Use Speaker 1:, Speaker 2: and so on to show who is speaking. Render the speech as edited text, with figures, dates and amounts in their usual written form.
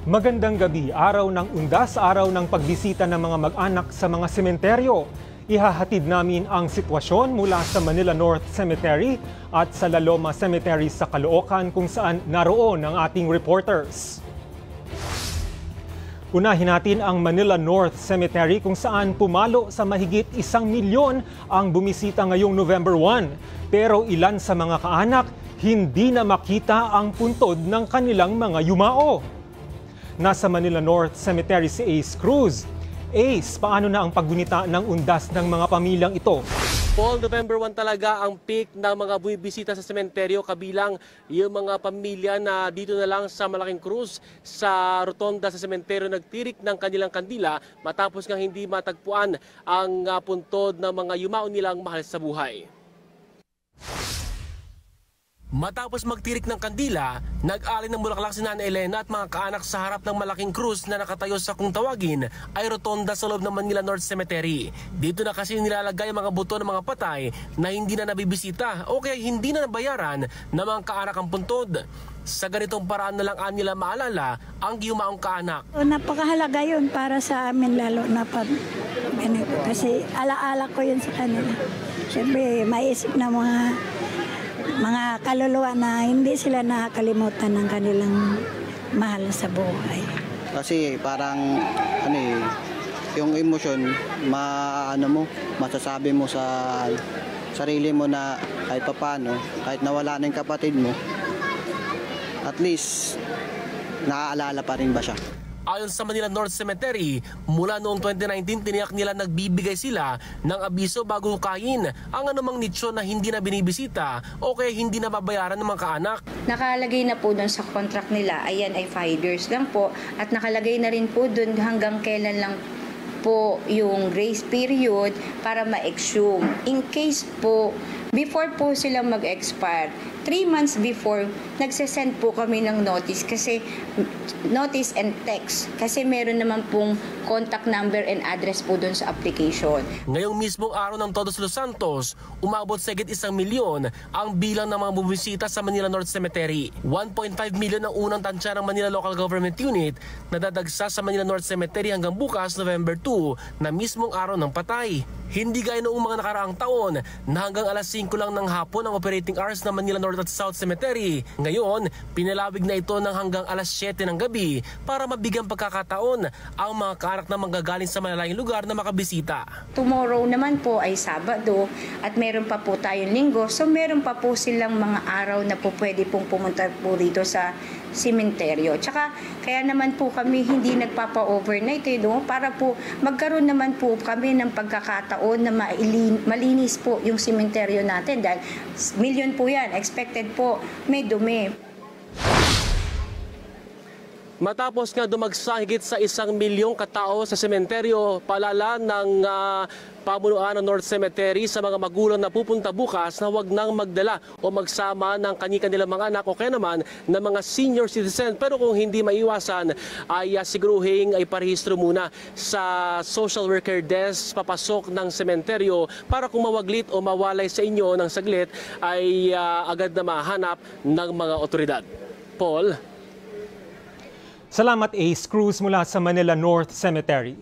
Speaker 1: Magandang gabi, araw ng undas, araw ng pagbisita ng mga mag-anak sa mga sementeryo. Ihahatid namin ang sitwasyon mula sa Manila North Cemetery at sa La Loma Cemetery sa Caloocan kung saan naroon ang ating reporters. Unahin natin ang Manila North Cemetery kung saan pumalo sa mahigit 1 milyon ang bumisita ngayong November 1. Pero ilan sa mga kaanak hindi na makita ang puntod ng kanilang mga yumao. Nasa Manila North Cemetery si Ace Cruz. Ace, paano na ang paggunita ng undas ng mga pamilyang ito?
Speaker 2: Paul, November 1 talaga ang peak ng mga bumisita sa sementeryo, kabilang yung mga pamilya na dito na lang sa Malaking Cruz sa rotonda sa sementeryo nagtirik ng kanilang kandila matapos nga hindi matagpuan ang puntod ng mga yumao nilang mahal sa buhay. Matapos magtirik ng kandila, nag-alay ng bulaklak si Nana Elena at mga kaanak sa harap ng Malaking Cruz na nakatayo sa kung tawagin ay rotonda sa loob ng Manila North Cemetery. Dito na kasi nilalagay ang mga buto ng mga patay na hindi na nabibisita o kaya hindi na nabayaran ng mga kaanak ang puntod. Sa ganitong paraan na lang nila maalala ang yumaong kaanak.
Speaker 3: Napakahalaga yun para sa amin lalo na pag ganito. Kasi alaala ko yun sa kanila. Siyempre maisip na mga kaluluwa na hindi sila nakakalimutan ng kanilang mahal sa buhay.
Speaker 4: Kasi parang yung emosyon, masasabi mo sa sarili mo na kahit paano, kahit nawala na yung kapatid mo, at least naaalala pa rin ba siya.
Speaker 2: Ayon sa Manila North Cemetery, mula noong 2019 tiniyak nila nagbibigay sila ng abiso bago hukayin ang anumang nicho na hindi na binibisita o kaya hindi na babayaran ng mga kaanak.
Speaker 5: Nakalagay na po doon sa contract nila, ayan ay 5 years lang po at nakalagay na rin po doon hanggang kailan lang po yung grace period para ma-exhume. In case po, before po sila mag-expire, 3 months before, nagsasend po kami ng notice and text kasi meron naman pong contact number and address po doon sa application.
Speaker 2: Ngayong mismong araw ng Todos Los Santos, umabot sa higit 1 milyon ang bilang ng mga bumisita sa Manila North Cemetery. 1.5 milyon ang unang tansya ng Manila Local Government Unit na dadagsa sa Manila North Cemetery hanggang bukas, November 2, na mismong araw ng patay. Hindi gaya noong mga nakaraang taon na hanggang alas 5 lang ng hapon ang operating hours ng Manila North at South Cemetery. Ngayon, pinalawig na ito ng hanggang alas 7 ng gabi para mabigyan pagkakataon ang mga kaanak na manggagaling sa malalayong lugar na makabisita.
Speaker 5: Tomorrow naman po ay Sabado at meron pa po tayong Linggo. So meron pa po silang mga araw na po pwede pong pumunta po dito sa sementeryo. Tsaka kaya naman po kami hindi nagpapa-overnight para po magkaroon naman po kami ng pagkakataon na malinis po yung sementeryo natin dahil milyon po yan. Expected po may dumi.
Speaker 2: Matapos nga dumagsa higit sa 1 milyong katao sa sementeryo, paalala ng pamunuan ng North Cemetery sa mga magulang na pupunta bukas na huwag nang magdala o magsama ng kani-kanilang mga anak o kaya naman ng mga senior citizen. Pero kung hindi maiwasan ay siguruhin ay parehistro muna sa social worker desk papasok ng sementeryo para kung mawaglit o mawalay sa inyo ng saglit ay agad na mahanap ng mga otoridad. Paul?
Speaker 1: Salamat Ace Cruz mula sa Manila North Cemetery.